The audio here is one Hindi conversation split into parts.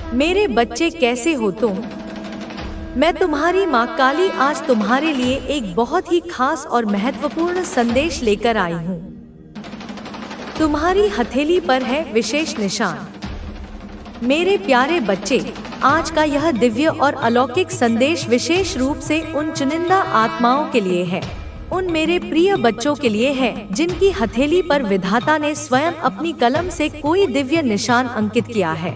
मेरे बच्चे कैसे हो तुम? मैं तुम्हारी माँ काली आज तुम्हारे लिए एक बहुत ही खास और महत्वपूर्ण संदेश लेकर आई हूँ। तुम्हारी हथेली पर है विशेष निशान। मेरे प्यारे बच्चे, आज का यह दिव्य और अलौकिक संदेश विशेष रूप से उन चुनिंदा आत्माओं के लिए है, उन मेरे प्रिय बच्चों के लिए है जिनकी हथेली पर विधाता ने स्वयं अपनी कलम से कोई दिव्य निशान अंकित किया है।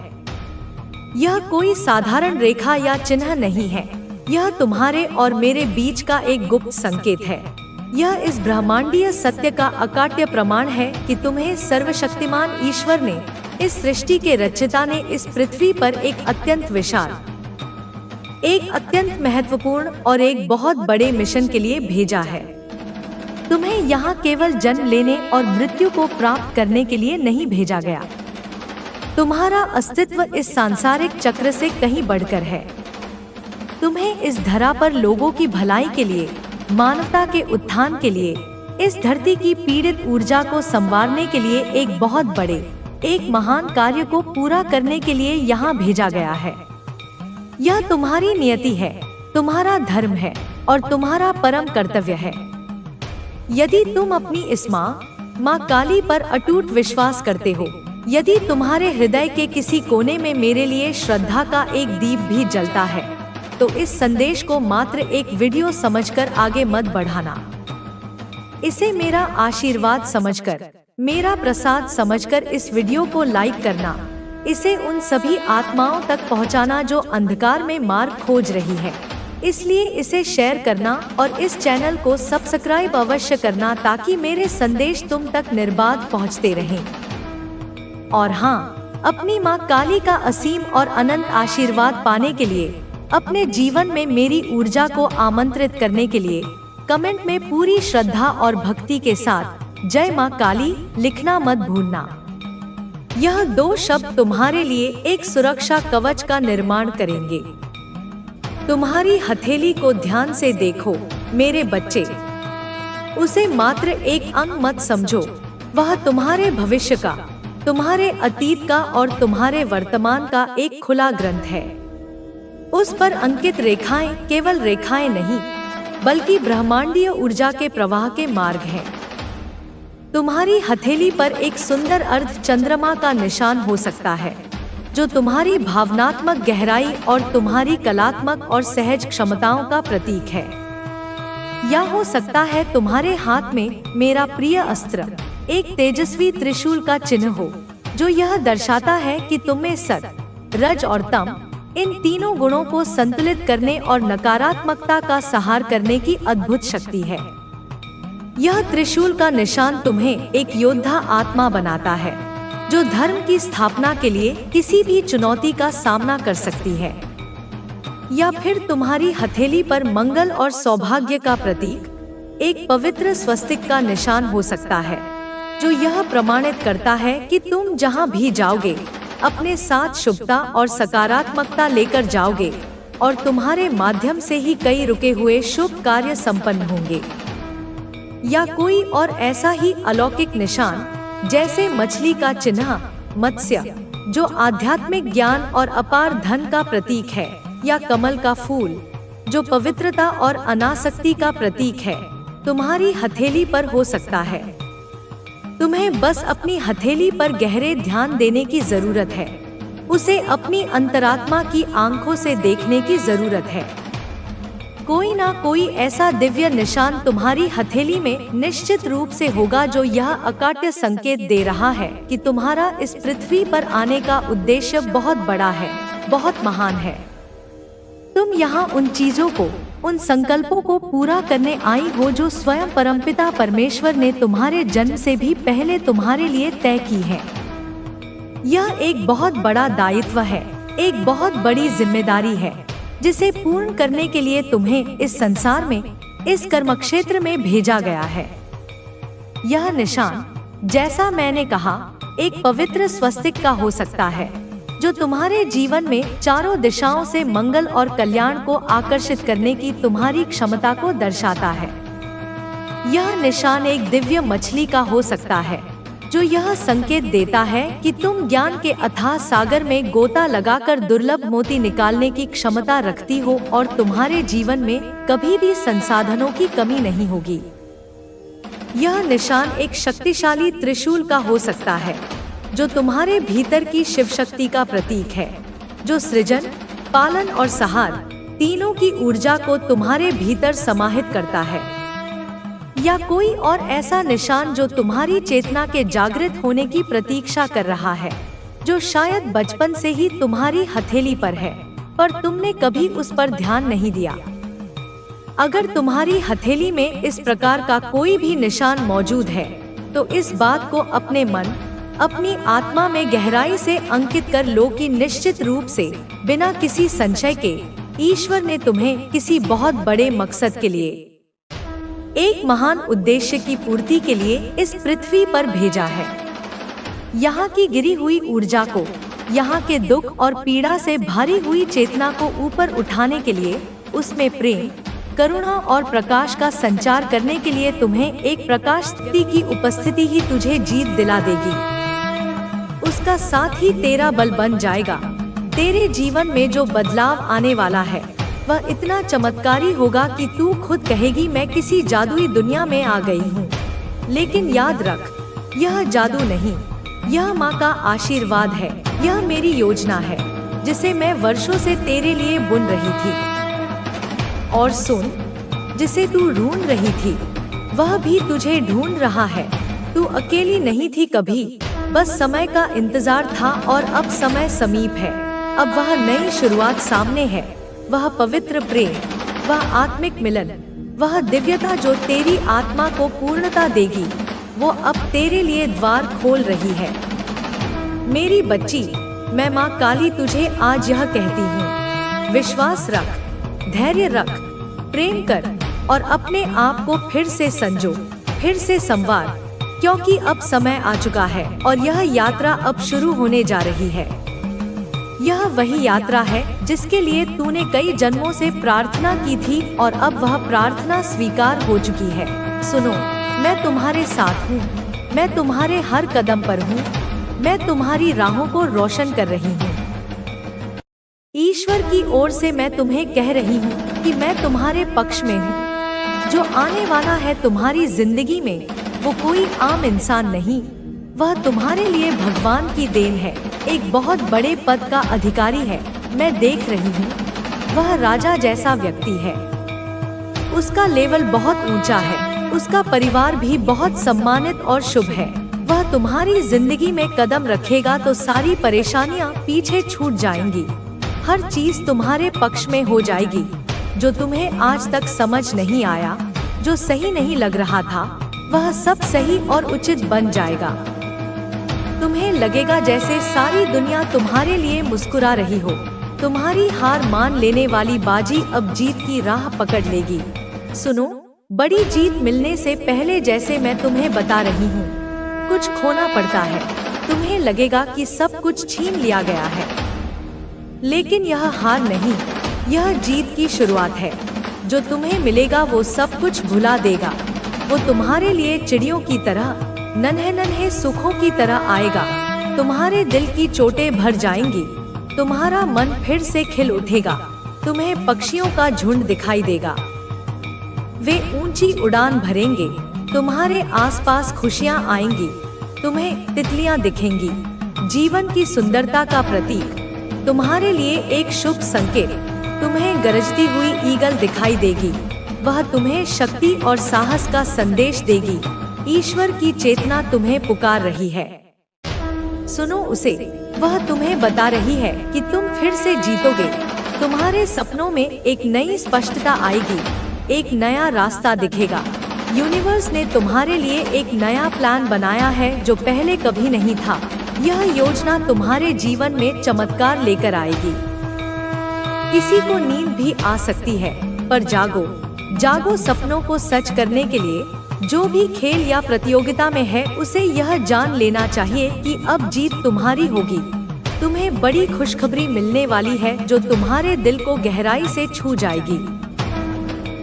यह कोई साधारण रेखा या चिन्ह नहीं है, यह तुम्हारे और मेरे बीच का एक गुप्त संकेत है। यह इस ब्रह्मांडीय सत्य का अकाट्य प्रमाण है कि तुम्हें सर्वशक्तिमान ईश्वर ने, इस सृष्टि के रचयिता ने इस पृथ्वी पर एक अत्यंत विशाल, एक अत्यंत महत्वपूर्ण और एक बहुत बड़े मिशन के लिए भेजा है। तुम्हें यहाँ केवल जन्म लेने और मृत्यु को प्राप्त करने के लिए नहीं भेजा गया। तुम्हारा अस्तित्व इस सांसारिक चक्र से कहीं बढ़कर है। तुम्हें इस धरा पर लोगों की भलाई के लिए, मानवता के उत्थान के लिए, इस धरती की पीड़ित ऊर्जा को संवारने के लिए एक बहुत बड़े, एक महान कार्य को पूरा करने के लिए यहाँ भेजा गया है। यह तुम्हारी नियति है, तुम्हारा धर्म है और तुम्हारा परम कर्तव्य है। यदि तुम अपनी इस माँ काली पर अटूट विश्वास करते हो, यदि तुम्हारे हृदय के किसी कोने में मेरे लिए श्रद्धा का एक दीप भी जलता है, तो इस संदेश को मात्र एक वीडियो समझकर आगे मत बढ़ाना। इसे मेरा आशीर्वाद समझकर, मेरा प्रसाद समझकर इस वीडियो को लाइक करना। इसे उन सभी आत्माओं तक पहुंचाना जो अंधकार में मार्ग खोज रही है। इसलिए इसे शेयर करना और इस चैनल को सब्सक्राइब अवश्य करना ताकि मेरे संदेश तुम तक निर्बाध पहुंचते रहें। और हाँ, अपनी माँ काली का असीम और अनंत आशीर्वाद पाने के लिए, अपने जीवन में मेरी ऊर्जा को आमंत्रित करने के लिए कमेंट में पूरी श्रद्धा और भक्ति के साथ जय माँ काली लिखना मत भूलना। यह 2 शब्द तुम्हारे लिए एक सुरक्षा कवच का निर्माण करेंगे। तुम्हारी हथेली को ध्यान से देखो मेरे बच्चे। उसे मात्र एक अंक मत समझो, वह तुम्हारे भविष्य का, तुम्हारे अतीत का और तुम्हारे वर्तमान का एक खुला ग्रंथ है। उस पर अंकित रेखाएं केवल रेखाएं नहीं, बल्कि ब्रह्मांडीय ऊर्जा के प्रवाह के मार्ग हैं। तुम्हारी हथेली पर एक सुंदर अर्ध चंद्रमा का निशान हो सकता है, जो तुम्हारी भावनात्मक गहराई और तुम्हारी कलात्मक और सहज क्षमताओं का प्रतीक है। या हो सकता है तुम्हारे हाथ में मेरा प्रिय अस्त्र, एक तेजस्वी त्रिशूल का चिन्ह हो, जो यह दर्शाता है कि तुम्हें सत, रज और तम, इन तीनों गुणों को संतुलित करने और नकारात्मकता का संहार करने की अद्भुत शक्ति है। यह त्रिशूल का निशान तुम्हें एक योद्धा आत्मा बनाता है, जो धर्म की स्थापना के लिए किसी भी चुनौती का सामना कर सकती है। या फिर तुम्हारी हथेली पर मंगल और सौभाग्य का प्रतीक, एक पवित्र स्वस्तिक का निशान हो सकता है, जो यह प्रमाणित करता है कि तुम जहां भी जाओगे, अपने साथ शुभता और सकारात्मकता लेकर जाओगे और तुम्हारे माध्यम से ही कई रुके हुए शुभ कार्य संपन्न होंगे। या कोई और ऐसा ही अलौकिक निशान, जैसे मछली का चिन्ह, मत्स्य, जो आध्यात्मिक ज्ञान और अपार धन का प्रतीक है, या कमल का फूल, जो पवित्रता और अनासक्ति का प्रतीक है, तुम्हारी हथेली पर हो सकता है। तुम्हें बस अपनी हथेली पर गहरे ध्यान देने की जरूरत है, उसे अपनी अंतरात्मा की आंखों से देखने की जरूरत है। कोई ना कोई ऐसा दिव्य निशान तुम्हारी हथेली में निश्चित रूप से होगा, जो यह अकाट्य संकेत दे रहा है कि तुम्हारा इस पृथ्वी पर आने का उद्देश्य बहुत बड़ा है, बहुत महान है। तुम यहाँ उन चीजों को, उन संकल्पों को पूरा करने आई हो जो स्वयं परमपिता परमेश्वर ने तुम्हारे जन्म से भी पहले तुम्हारे लिए तय की है। यह एक बहुत बड़ा दायित्व है, एक बहुत बड़ी जिम्मेदारी है, जिसे पूर्ण करने के लिए तुम्हें इस संसार में, इस कर्मक्षेत्र में भेजा गया है। यह निशान, जैसा मैंने कहा, एक पवित्र स्वस्तिक का हो सकता है, जो तुम्हारे जीवन में चारों दिशाओं से मंगल और कल्याण को आकर्षित करने की तुम्हारी क्षमता को दर्शाता है। यह निशान एक दिव्य मछली का हो सकता है, जो यह संकेत देता है कि तुम ज्ञान के अथाह सागर में गोता लगाकर दुर्लभ मोती निकालने की क्षमता रखती हो और तुम्हारे जीवन में कभी भी संसाधनों की कमी नहीं होगी। यह निशान एक शक्तिशाली त्रिशूल का हो सकता है, जो तुम्हारे भीतर की शिव शक्ति का प्रतीक है, जो सृजन, पालन और संहार तीनों की ऊर्जा को तुम्हारे भीतर समाहित करता है। या कोई और ऐसा निशान जो तुम्हारी चेतना के जागृत होने की प्रतीक्षा कर रहा है, जो शायद बचपन से ही तुम्हारी हथेली पर है, पर तुमने कभी उस पर ध्यान नहीं दिया। अगर तुम्हारी हथेली में इस प्रकार का कोई भी निशान मौजूद है, तो इस बात को अपने मन, अपनी आत्मा में गहराई से अंकित कर लो कि निश्चित रूप से बिना किसी संशय के ईश्वर ने तुम्हें किसी बहुत बड़े मकसद के लिए, एक महान उद्देश्य की पूर्ति के लिए इस पृथ्वी पर भेजा है। यहाँ की गिरी हुई ऊर्जा को, यहाँ के दुख और पीड़ा से भरी हुई चेतना को ऊपर उठाने के लिए, उसमें प्रेम, करुणा और प्रकाश का संचार करने के लिए तुम्हें एक प्रकाश शक्ति की उपस्थिति ही तुझे जीत दिला देगी। उसका साथ ही तेरा बल बन जाएगा। तेरे जीवन में जो बदलाव आने वाला है वह इतना चमत्कारी होगा कि तू खुद कहेगी मैं किसी जादुई दुनिया में आ गई हूँ। लेकिन याद रख, यह जादू नहीं, यह माँ का आशीर्वाद है। यह मेरी योजना है जिसे मैं वर्षों से तेरे लिए बुन रही थी। और सुन, जिसे तू ढूंढ रही थी वह भी तुझे ढूंढ रहा है। तू अकेली नहीं थी कभी, बस समय का इंतजार था और अब समय समीप है। अब वह नई शुरुआत सामने है, वह पवित्र प्रेम, वह आत्मिक मिलन, वह दिव्यता जो तेरी आत्मा को पूर्णता देगी, वो अब तेरे लिए द्वार खोल रही है। मेरी बच्ची, मैं माँ काली तुझे आज यह कहती हूँ, विश्वास रख, धैर्य रख, प्रेम कर और अपने आप को फिर से संजो, फिर से संवार, क्योंकि अब समय आ चुका है और यह यात्रा अब शुरू होने जा रही है। यह वही यात्रा है जिसके लिए तूने कई जन्मों से प्रार्थना की थी और अब वह प्रार्थना स्वीकार हो चुकी है। सुनो, मैं तुम्हारे साथ हूँ, मैं तुम्हारे हर कदम पर हूँ, मैं तुम्हारी राहों को रोशन कर रही हूँ। ईश्वर की ओर से मैं तुम्हें कह रही हूँ कि मैं तुम्हारे पक्ष में हूँ। जो आने वाला है तुम्हारी जिंदगी में वो कोई आम इंसान नहीं, वह तुम्हारे लिए भगवान की देन है, एक बहुत बड़े पद का अधिकारी है। मैं देख रही हूँ, वह राजा जैसा व्यक्ति है। उसका लेवल बहुत ऊंचा है, उसका परिवार भी बहुत सम्मानित और शुभ है। वह तुम्हारी जिंदगी में कदम रखेगा तो सारी परेशानियाँ पीछे छूट जाएंगी। हर चीज तुम्हारे पक्ष में हो जाएगी। जो तुम्हें आज तक समझ नहीं आया, जो सही नहीं लग रहा था, वह सब सही और उचित बन जाएगा। तुम्हें लगेगा जैसे सारी दुनिया तुम्हारे लिए मुस्कुरा रही हो। तुम्हारी हार मान लेने वाली बाजी अब जीत की राह पकड़ लेगी। सुनो, बड़ी जीत मिलने से पहले, जैसे मैं तुम्हें बता रही हूँ, कुछ खोना पड़ता है। तुम्हें लगेगा कि सब कुछ छीन लिया गया है, लेकिन यह हार नहीं, यह जीत की शुरुआत है। जो तुम्हें मिलेगा वो सब कुछ भुला देगा। वो तुम्हारे लिए चिड़ियों की तरह, नन्हे नन्हे सुखों की तरह आएगा। तुम्हारे दिल की चोटें भर जाएंगी, तुम्हारा मन फिर से खिल उठेगा। तुम्हें पक्षियों का झुंड दिखाई देगा, वे ऊंची उड़ान भरेंगे। तुम्हारे आसपास खुशियां आएंगी, तुम्हें तितलियां दिखेंगी। जीवन की सुंदरता का प्रतीक, तुम्हारे लिए एक शुभ संकेत। तुम्हें गरजती हुई ईगल दिखाई देगी, वह तुम्हें शक्ति और साहस का संदेश देगी। ईश्वर की चेतना तुम्हें पुकार रही है, सुनो उसे। वह तुम्हें बता रही है कि तुम फिर से जीतोगे। तुम्हारे सपनों में एक नई स्पष्टता आएगी, एक नया रास्ता दिखेगा। यूनिवर्स ने तुम्हारे लिए एक नया प्लान बनाया है जो पहले कभी नहीं था। यह योजना तुम्हारे जीवन में चमत्कार लेकर आएगी। किसी को नींद भी आ सकती है, पर जागो, जागो सपनों को सच करने के लिए। जो भी खेल या प्रतियोगिता में है, उसे यह जान लेना चाहिए कि अब जीत तुम्हारी होगी। तुम्हें बड़ी खुशखबरी मिलने वाली है जो तुम्हारे दिल को गहराई से छू जाएगी।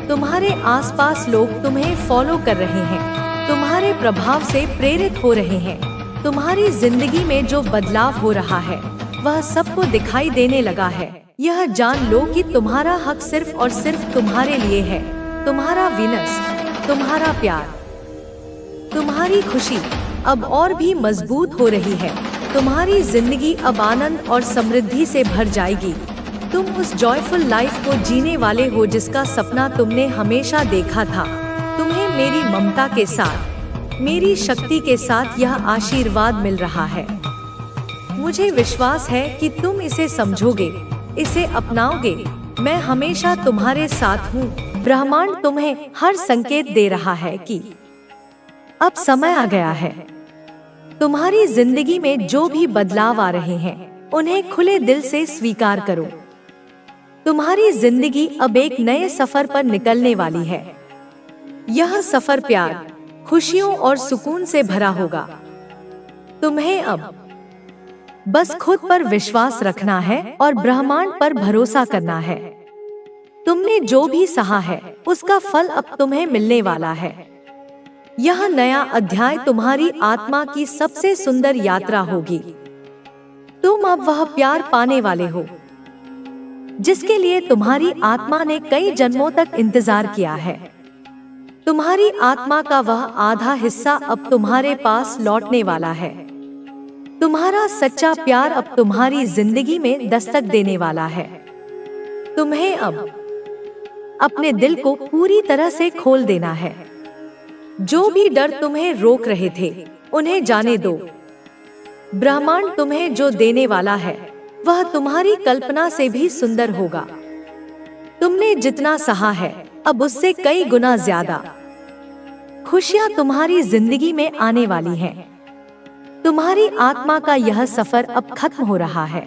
तुम्हारे आसपास लोग तुम्हें फॉलो कर रहे हैं, तुम्हारे प्रभाव से प्रेरित हो रहे हैं। तुम्हारी जिंदगी में जो बदलाव हो रहा है वह सबको दिखाई देने लगा है। यह जान लो कि तुम्हारा हक सिर्फ और सिर्फ तुम्हारे लिए है। तुम्हारा वीनस, तुम्हारा प्यार, तुम्हारी खुशी अब और भी मजबूत हो रही है। तुम्हारी जिंदगी अब आनंद और समृद्धि से भर जाएगी। तुम उस जॉयफुल लाइफ को जीने वाले हो जिसका सपना तुमने हमेशा देखा था। तुम्हें मेरी ममता के साथ, मेरी शक्ति के साथ यह आशीर्वाद मिल रहा है। मुझे विश्वास है कि तुम इसे समझोगे, इसे अपनाओगे। मैं हमेशा तुम्हारे साथ हूँ। ब्रह्मांड तुम्हें हर संकेत दे रहा है कि अब समय आ गया है। तुम्हारी जिंदगी में जो भी बदलाव आ रहे हैं उन्हें खुले दिल से स्वीकार करो। तुम्हारी जिंदगी अब एक नए सफर पर निकलने वाली है। यह सफर प्यार, खुशियों और सुकून से भरा होगा। तुम्हें अब बस खुद पर विश्वास रखना है और ब्रह्मांड पर भरोसा करना है। तुमने जो भी सहा है उसका फल अब तुम्हें मिलने वाला है। यह नया अध्याय तुम्हारी आत्मा की सबसे सुंदर यात्रा होगी। तुम अब वह प्यार पाने वाले हो जिसके लिए तुम्हारी आत्मा ने कई जन्मों तक इंतजार किया है। तुम्हारी आत्मा का वह आधा हिस्सा अब तुम्हारे पास लौटने वाला है। तुम्हारा सच्चा प्यार अब तुम्हारी जिंदगी में दस्तक देने वाला है। तुम्हें अब अपने दिल को पूरी तरह से खोल देना है। जो भी डर तुम्हें रोक रहे थे उन्हें जाने दो। ब्रह्मांड तुम्हें जो देने वाला है वह तुम्हारी कल्पना से भी सुंदर होगा। तुमने जितना सहा है अब उससे कई गुना ज्यादा खुशियां तुम्हारी जिंदगी में आने वाली हैं। तुम्हारी आत्मा का यह सफर अब खत्म हो रहा है।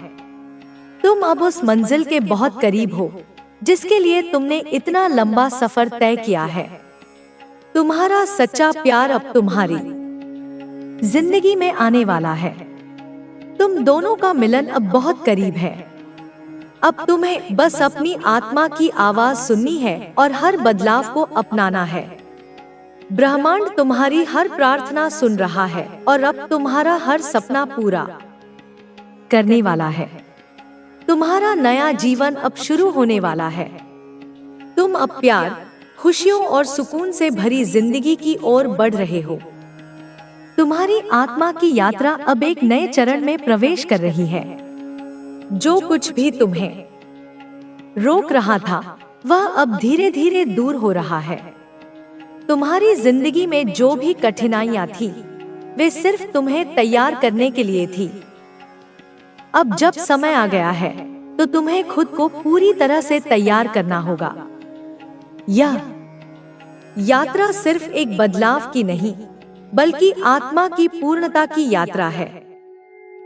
तुम अब उस मंजिल के बहुत करीब हो जिसके लिए तुमने इतना लंबा सफर तय किया है। तुम्हारा सच्चा प्यार अब तुम्हारी जिंदगी में आने वाला है। तुम दोनों का मिलन अब बहुत करीब है। अब तुम्हें बस अपनी आत्मा की आवाज सुननी है और हर बदलाव को अपनाना है। ब्रह्मांड तुम्हारी हर प्रार्थना सुन रहा है और अब तुम्हारा हर सपना पूरा करने वाला है। तुम्हारा नया जीवन अब शुरू होने वाला है। तुम अब प्यार, खुशियों और सुकून से भरी जिंदगी की ओर बढ़ रहे हो। तुम्हारी आत्मा की यात्रा अब एक नए चरण में प्रवेश कर रही है। जो कुछ भी तुम्हें रोक रहा था वह अब धीरे धीरे दूर हो रहा है। तुम्हारी जिंदगी में जो भी कठिनाइयां थी वे सिर्फ तुम्हें तैयार करने के लिए थी। अब जब समय आ गया है तो तुम्हें खुद को पूरी तरह से तैयार करना होगा। यह यात्रा सिर्फ एक बदलाव की नहीं बल्कि आत्मा की पूर्णता की यात्रा है।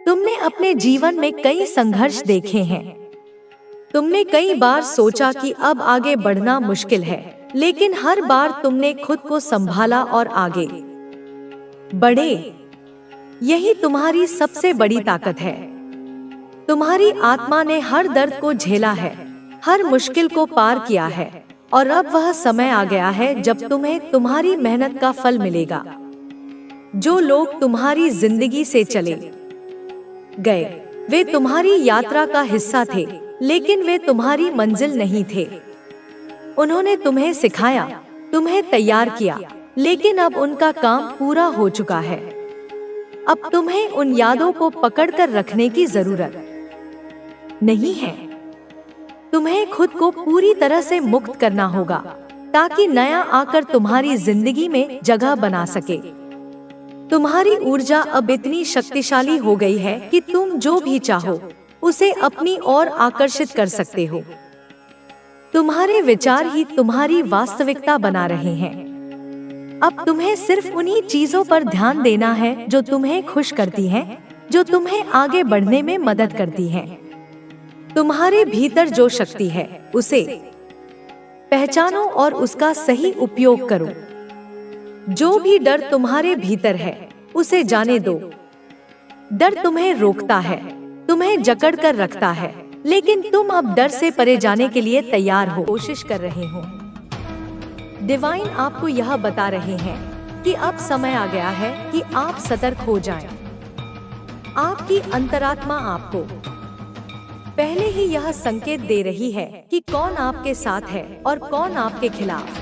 तुमने अपने जीवन में कई संघर्ष देखे हैं। तुमने कई बार सोचा कि अब आगे बढ़ना मुश्किल है, लेकिन हर बार तुमने खुद को संभाला और आगे बढ़े। यही तुम्हारी सबसे बड़ी ताकत है। तुम्हारी आत्मा ने हर दर्द को झेला है, हर मुश्किल को पार किया है और अब वह समय आ गया है जब तुम्हें तुम्हारी मेहनत का फल मिलेगा। जो लोग तुम्हारी जिंदगी से चले गए वे तुम्हारी यात्रा का हिस्सा थे, लेकिन वे तुम्हारी मंजिल नहीं थे। उन्होंने तुम्हें सिखाया, तुम्हें तैयार किया, लेकिन अब उनका काम पूरा हो चुका है। अब तुम्हें उन यादों को पकड़कर रखने की जरूरत नहीं है। तुम्हें खुद को पूरी तरह से मुक्त करना होगा ताकि नया आकर तुम्हारी जिंदगी में जगह बना सके। तुम्हारी ऊर्जा अब इतनी शक्तिशाली हो गई है कि तुम जो भी चाहो उसे अपनी ओर आकर्षित कर सकते हो। तुम्हारे विचार ही तुम्हारी वास्तविकता बना रहे हैं। अब तुम्हें सिर्फ उन्हीं चीजों पर ध्यान देना है जो तुम्हें खुश करती हैं, जो तुम्हें आगे बढ़ने में मदद करती हैं। तुम्हारे भीतर जो शक्ति है उसे पहचानो और उसका सही उपयोग करो। जो भी डर तुम्हारे भीतर है उसे जाने दो। डर तुम्हें रोकता है, तुम्हें जकड़ कर रखता है, लेकिन तुम अब डर से परे जाने के लिए तैयार हो, कोशिश कर रहे हो। डिवाइन आपको यह बता रहे हैं कि अब समय आ गया है कि आप सतर्क हो जाएं। आपकी अंतरात्मा आपको पहले ही यह संकेत दे रही है कि कौन आपके साथ है और कौन आपके खिलाफ।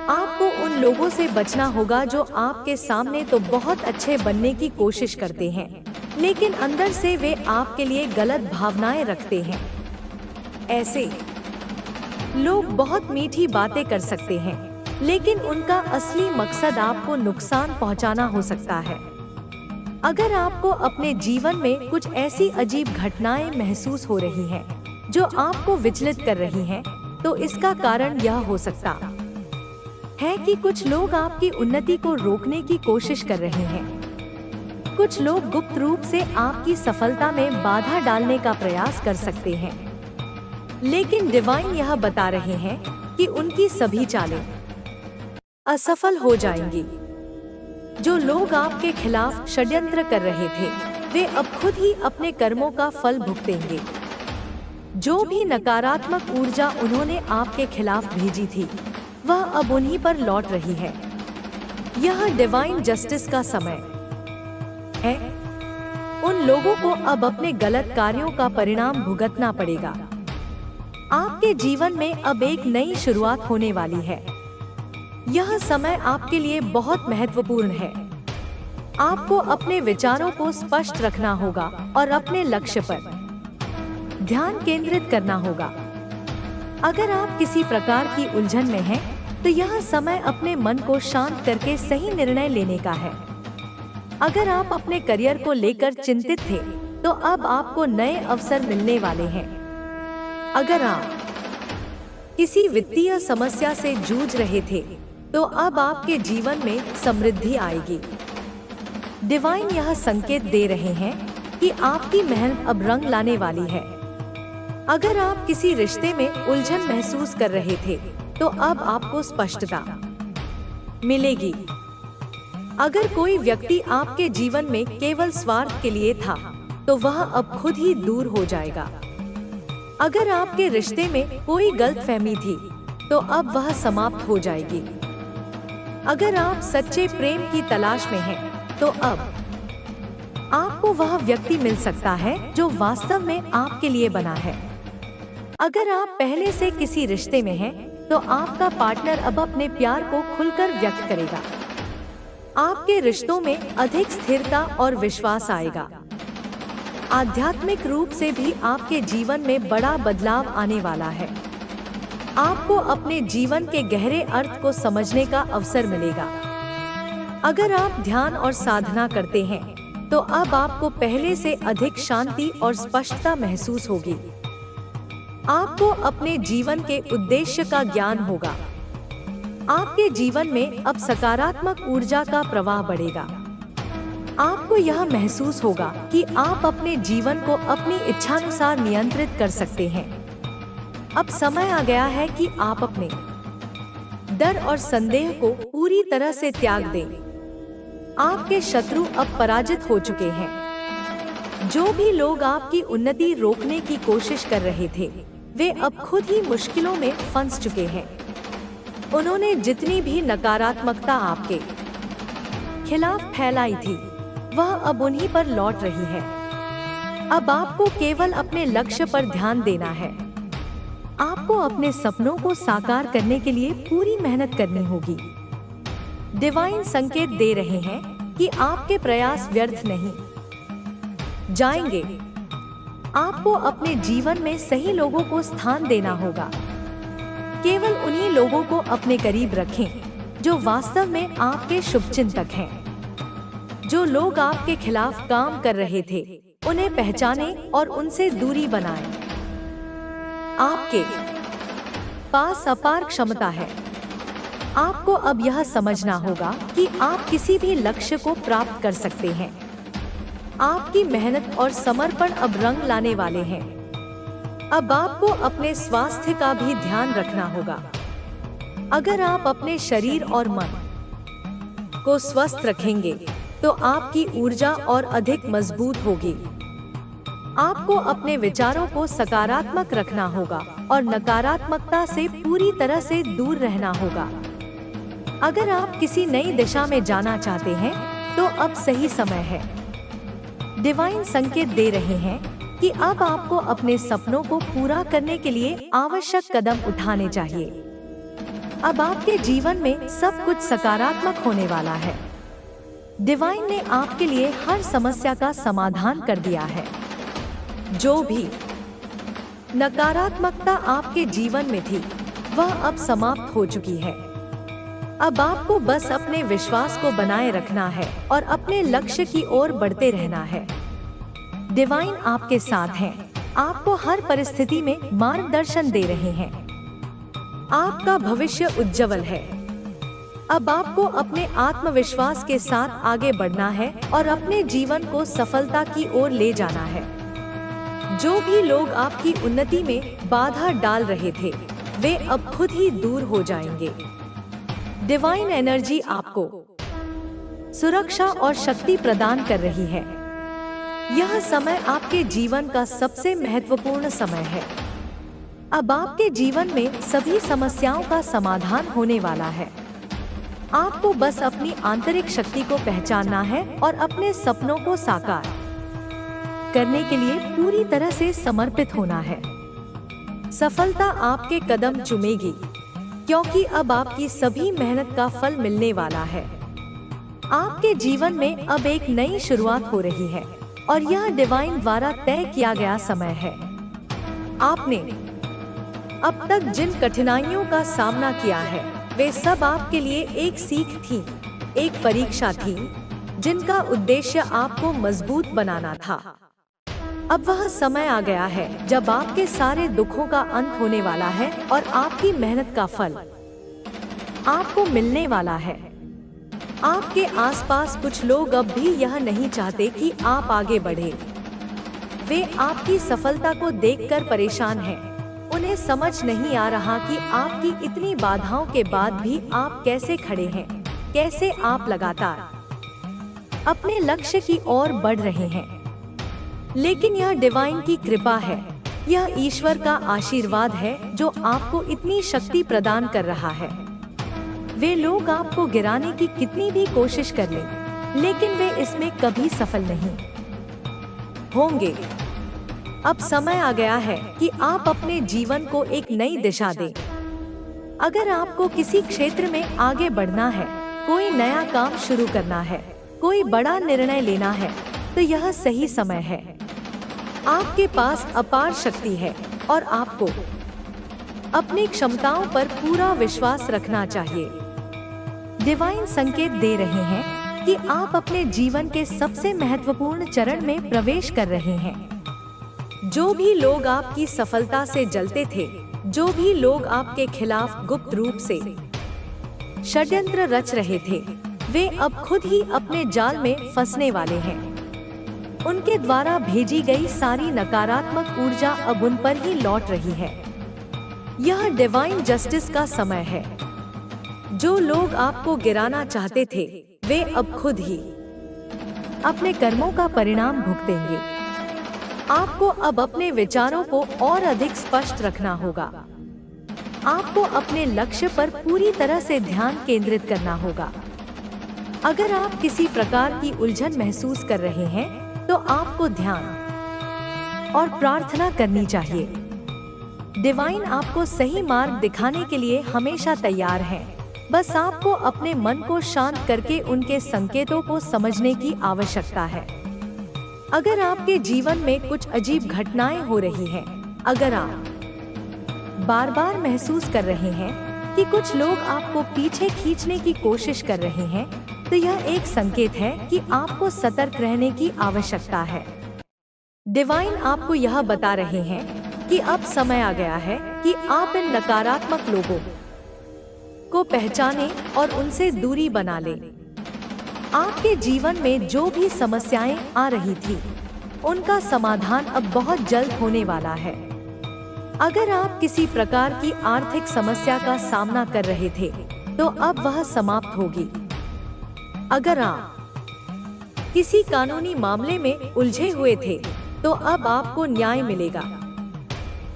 आपको उन लोगों से बचना होगा जो आपके सामने तो बहुत अच्छे बनने की कोशिश करते हैं, लेकिन अंदर से वे आपके लिए गलत भावनाएं रखते हैं। ऐसे लोग बहुत मीठी बातें कर सकते हैं, लेकिन उनका असली मकसद आपको नुकसान पहुंचाना हो सकता है। अगर आपको अपने जीवन में कुछ ऐसी अजीब घटनाएं महसूस हो रही हैं, जो आपको विचलित कर रही हैं, तो इसका कारण यह हो सकता है कि कुछ लोग आपकी उन्नति को रोकने की कोशिश कर रहे हैं। कुछ लोग गुप्त रूप से आपकी सफलता में बाधा डालने का प्रयास कर सकते हैं, लेकिन डिवाइन यह बता रहे हैं कि उनकी सभी चालें असफल हो जाएंगी। जो लोग आपके खिलाफ षड्यंत्र कर रहे थे, वे अब खुद ही अपने कर्मों का फल भुगतेंगे। जो भी नकारात्मक ऊर्जा उन्होंने आपके खिलाफ भेजी थी, वह अब उन्हीं पर लौट रही है। यह डिवाइन जस्टिस का समय है। उन लोगों को अब अपने गलत कार्यों का परिणाम भुगतना पड़ेगा। आपके जीवन में अब एक नई शुरुआत होने वाली है। यह समय आपके लिए बहुत महत्वपूर्ण है। आपको अपने विचारों को स्पष्ट रखना होगा और अपने लक्ष्य पर ध्यान केंद्रित करना होगा। अगर आप किसी प्रकार की उलझन में हैं, तो यह समय अपने मन को शांत करके सही निर्णय लेने का है। अगर आप अपने करियर को लेकर चिंतित थे, तो अब आपको नए अवसर मिलने वाले हैं। अगर आप किसी वित्तीय समस्या से जूझ रहे थे, तो अब आपके जीवन में समृद्धि आएगी। डिवाइन यह संकेत दे रहे हैं कि आपकी मेहनत अब रंग लाने वाली है। अगर आप किसी रिश्ते में उलझन महसूस कर रहे थे, तो अब आपको स्पष्टता मिलेगी। अगर कोई व्यक्ति आपके जीवन में केवल स्वार्थ के लिए था, तो वह अब खुद ही दूर हो जाएगा। अगर आपके रिश्ते में कोई गलतफहमी थी, तो अब वह समाप्त हो जाएगी। अगर आप सच्चे प्रेम की तलाश में हैं, तो अब आपको वह व्यक्ति मिल सकता है जो वास्तव में आपके लिए बना है। अगर आप पहले से किसी रिश्ते में हैं, तो आपका पार्टनर अब अपने प्यार को खुलकर व्यक्त करेगा। आपके रिश्तों में अधिक स्थिरता और विश्वास आएगा। आध्यात्मिक रूप से भी आपके जीवन में बड़ा बदलाव आने वाला है। आपको अपने जीवन के गहरे अर्थ को समझने का अवसर मिलेगा। अगर आप ध्यान और साधना करते हैं, तो अब आपको पहले से अधिक शांति और स्पष्टता महसूस होगी। आपको अपने जीवन के उद्देश्य का ज्ञान होगा। आपके जीवन में अब सकारात्मक ऊर्जा का प्रवाह बढ़ेगा। आपको यह महसूस होगा कि आप अपने जीवन को अपनी इच्छानुसार नियंत्रित कर सकते हैं। अब समय आ गया है कि आप अपने डर और संदेह को पूरी तरह से त्याग दें। आपके शत्रु अब पराजित हो चुके हैं। जो भी लोग आपकी उन्नति रोकने की कोशिश कर रहे थे, वे अब खुद ही मुश्किलों में फंस चुके हैं। उन्होंने जितनी भी नकारात्मकता आपके खिलाफ फैलाई थी, वह अब उन्हीं पर लौट रही है। अब आपको केवल अपने लक्ष्य पर ध्यान देना है। आपको अपने सपनों को साकार करने के लिए पूरी मेहनत करनी होगी। डिवाइन संकेत दे रहे हैं कि आपके प्रयास व्यर्थ नहीं जाएंगे। आपको अपने जीवन में सही लोगों को स्थान देना होगा। केवल उन्हीं लोगों को अपने करीब रखें जो वास्तव में आपके शुभचिंतक हैं। जो लोग आपके खिलाफ काम कर रहे थे, उन्हें पहचानें और उनसे दूरी बनाएं। आपके पास अपार क्षमता है। आपको अब यह समझना होगा कि आप किसी भी लक्ष्य को प्राप्त कर सकते हैं। आपकी मेहनत और समर्पण अब रंग लाने वाले हैं। अब आपको अपने स्वास्थ्य का भी ध्यान रखना होगा। अगर आप अपने शरीर और मन को स्वस्थ रखेंगे, तो आपकी ऊर्जा और अधिक मजबूत होगी। आपको अपने विचारों को सकारात्मक रखना होगा और नकारात्मकता से पूरी तरह से दूर रहना होगा। अगर आप किसी नई दिशा में जाना चाहते हैं, तो अब सही समय है। डिवाइन संकेत दे रहे हैं कि अब आपको अपने सपनों को पूरा करने के लिए आवश्यक कदम उठाने चाहिए। अब आपके जीवन में सब कुछ सकारात्मक होने वाला है। डिवाइन ने आपके लिए हर समस्या का समाधान कर दिया है। जो भी नकारात्मकता आपके जीवन में थी, वह अब समाप्त हो चुकी है। अब आपको बस अपने विश्वास को बनाए रखना है और अपने लक्ष्य की ओर बढ़ते रहना है। डिवाइन आपके साथ हैं, आपको हर परिस्थिति में मार्गदर्शन दे रहे हैं। आपका भविष्य उज्जवल है। अब आपको अपने आत्मविश्वास के साथ आगे बढ़ना है और अपने जीवन को सफलता की ओर ले जाना है। जो भी लोग आपकी उन्नति में बाधा डाल रहे थे, वे अब खुद ही दूर हो जाएंगे। डिवाइन एनर्जी आपको सुरक्षा और शक्ति प्रदान कर रही है। यह समय आपके जीवन का सबसे महत्वपूर्ण समय है। अब आपके जीवन में सभी समस्याओं का समाधान होने वाला है। आपको बस अपनी आंतरिक शक्ति को पहचानना है और अपने सपनों को साकार करने के लिए पूरी तरह से समर्पित होना है। सफलता आपके कदम चूमेगी, क्योंकि अब आपकी सभी मेहनत का फल मिलने वाला है। आपके जीवन में अब एक नई शुरुआत हो रही है और यह डिवाइन द्वारा तय किया गया समय है। आपने अब तक जिन कठिनाइयों का सामना किया है, वे सब आपके लिए एक सीख थी, एक परीक्षा थी, जिनका उद्देश्य आपको मजबूत बनाना था। अब वह समय आ गया है जब आपके सारे दुखों का अंत होने वाला है और आपकी मेहनत का फल आपको मिलने वाला है। आपके आसपास कुछ लोग अब भी यह नहीं चाहते कि आप आगे बढ़े। वे आपकी सफलता को देखकर परेशान हैं। उन्हें समझ नहीं आ रहा कि आपकी इतनी बाधाओं के बाद भी आप कैसे खड़े हैं, कैसे आप लगातार अपने लक्ष्य की ओर बढ़ रहे हैं। लेकिन यह डिवाइन की कृपा है, यह ईश्वर का आशीर्वाद है जो आपको इतनी शक्ति प्रदान कर रहा है। वे लोग आपको गिराने की कितनी भी कोशिश कर लें, लेकिन वे इसमें कभी सफल नहीं होंगे। अब समय आ गया है कि आप अपने जीवन को एक नई दिशा दें। अगर आपको किसी क्षेत्र में आगे बढ़ना है, कोई नया काम शुरू करना है, कोई बड़ा निर्णय लेना है, तो यह सही समय है। आपके पास अपार शक्ति है और आपको अपनी क्षमताओं पर पूरा विश्वास रखना चाहिए। डिवाइन संकेत दे रहे हैं कि आप अपने जीवन के सबसे महत्वपूर्ण चरण में प्रवेश कर रहे हैं। जो भी लोग आपकी सफलता से जलते थे, जो भी लोग आपके खिलाफ गुप्त रूप से षड्यंत्र रच रहे थे, वे अब खुद ही अपने जाल में फंसने वाले हैं। उनके द्वारा भेजी गई सारी नकारात्मक ऊर्जा अब उन पर ही लौट रही है। यह डिवाइन जस्टिस का समय है। जो लोग आपको गिराना चाहते थे, वे अब खुद ही अपने कर्मों का परिणाम भुगतेंगे। आपको अब अपने विचारों को और अधिक स्पष्ट रखना होगा। आपको अपने लक्ष्य पर पूरी तरह से ध्यान केंद्रित करना होगा। अगर आप किसी प्रकार की उलझन महसूस कर रहे हैं, तो आपको ध्यान और प्रार्थना करनी चाहिए। डिवाइन आपको सही मार्ग दिखाने के लिए हमेशा तैयार है। बस आपको अपने मन को शांत करके उनके संकेतों को समझने की आवश्यकता है। अगर आपके जीवन में कुछ अजीब घटनाएं हो रही हैं, अगर आप बार बार महसूस कर रहे हैं कि कुछ लोग आपको पीछे खींचने की कोशिश कर रहे हैं, तो यह एक संकेत है कि आपको सतर्क रहने की आवश्यकता है। डिवाइन आपको यह बता रहे हैं कि अब समय आ गया है कि आप इन नकारात्मक लोगों को पहचानें और उनसे दूरी बना लें। आपके जीवन में जो भी समस्याएं आ रही थी, उनका समाधान अब बहुत जल्द होने वाला है। अगर आप किसी प्रकार की आर्थिक समस्या का सामना कर रहे थे, तो अब वह समाप्त होगी। अगर आप किसी कानूनी मामले में उलझे हुए थे, तो अब आपको न्याय मिलेगा।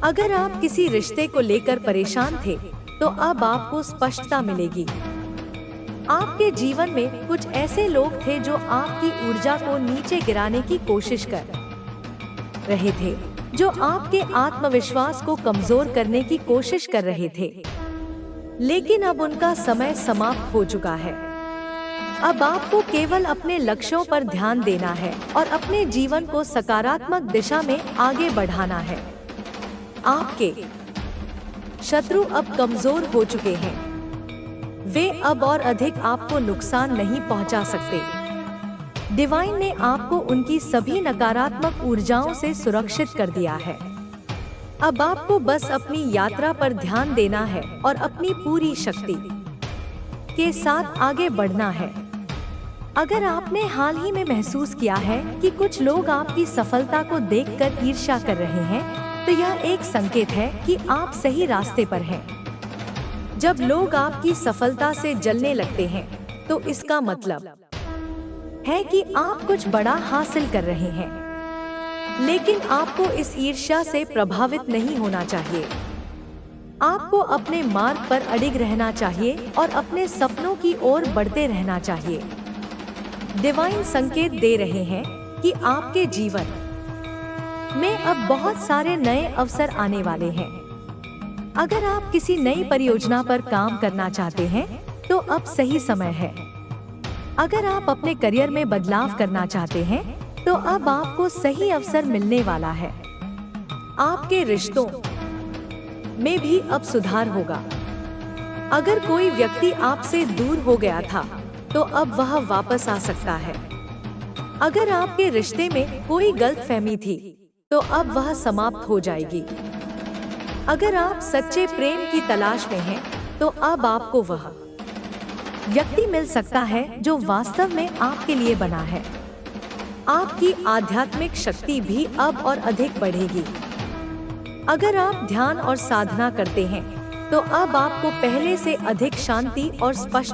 अगर आप किसी रिश्ते को लेकर परेशान थे, तो अब आपको स्पष्टता मिलेगी। आपके जीवन में कुछ ऐसे लोग थे जो आपकी ऊर्जा को नीचे गिराने की कोशिश कर रहे थे, जो आपके आत्मविश्वास को कमजोर करने की कोशिश कर रहे थे। लेकिन अब उनका समय समाप्त हो चुका है। अब आपको केवल अपने लक्ष्यों पर ध्यान देना है और अपने जीवन को सकारात्मक दिशा में आगे बढ़ाना है। आपके शत्रु अब कमजोर हो चुके हैं। वे अब और अधिक आपको नुकसान नहीं पहुंचा सकते। डिवाइन ने आपको उनकी सभी नकारात्मक ऊर्जाओं से सुरक्षित कर दिया है। अब आपको बस अपनी यात्रा पर ध्यान देना है और अपनी पूरी शक्ति के साथ आगे बढ़ना है। अगर आपने हाल ही में महसूस किया है कि कुछ लोग आपकी सफलता को देखकर ईर्ष्या कर रहे हैं, तो यह एक संकेत है कि आप सही रास्ते पर हैं। जब लोग आपकी सफलता से जलने लगते हैं, तो इसका मतलब है कि आप कुछ बड़ा हासिल कर रहे हैं। लेकिन आपको इस ईर्ष्या से प्रभावित नहीं होना चाहिए। आपको अपने मार्ग पर अडिग रहना चाहिए और अपने सपनों की ओर बढ़ते रहना चाहिए। डिवाइन संकेत दे रहे हैं कि आपके जीवन में अब बहुत सारे नए अवसर आने वाले हैं। अगर आप किसी नई परियोजना पर काम करना चाहते हैं, तो अब सही समय है। अगर आप अपने करियर में बदलाव करना चाहते हैं, तो अब आपको सही अवसर मिलने वाला है। आपके रिश्तों में भी अब सुधार होगा। अगर कोई व्यक्ति आपसे दूर हो गया था, तो अब वह वापस आ सकता है। अगर आपके रिश्ते में कोई गलतफहमी थी, तो अब वह समाप्त हो जाएगी। अगर आप सच्चे प्रेम की तलाश में हैं, तो अब आपको वह व्यक्ति मिल सकता है जो वास्तव में आपके लिए बना है। आपकी आध्यात्मिक शक्ति भी अब और अधिक बढ़ेगी। अगर आप ध्यान और साधना करते हैं, तो अब आपको पहले से अधिक शांति और स्पष्ट